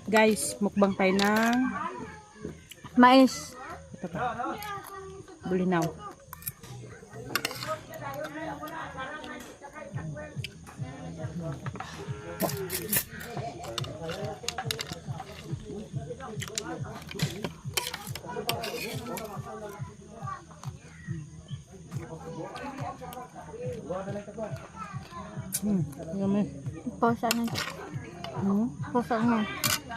Guys, mukbang tayo ng Mais. ito pa. Bulinaw. Yummy. Pausa na. Pausa na.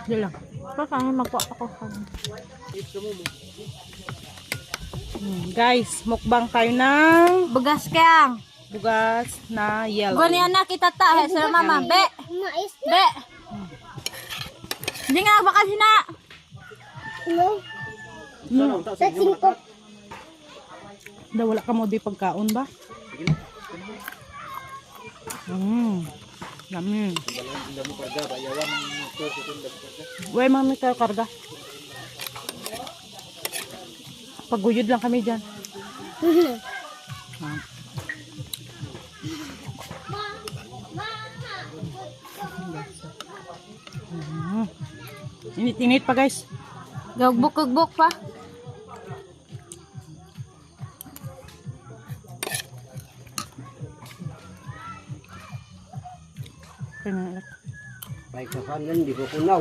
Hindi lang. Pausa na. Magkuha ako. Guys, mukbang tayo ng Bugas kayang. bugas na yellow. Gunian na kita ta. Sa mama. Be. Mais na. Be. Hindi nga bakal hina. No. Sa 5. Da, wala ka mo di pagkaon ba? Lamin. Uy, mami kayo karga. Paguyod lang kami dyan. Init-init pa guys. Gagbuk-gagbuk pa. Kaya Baik kapan kan di ko kunaw.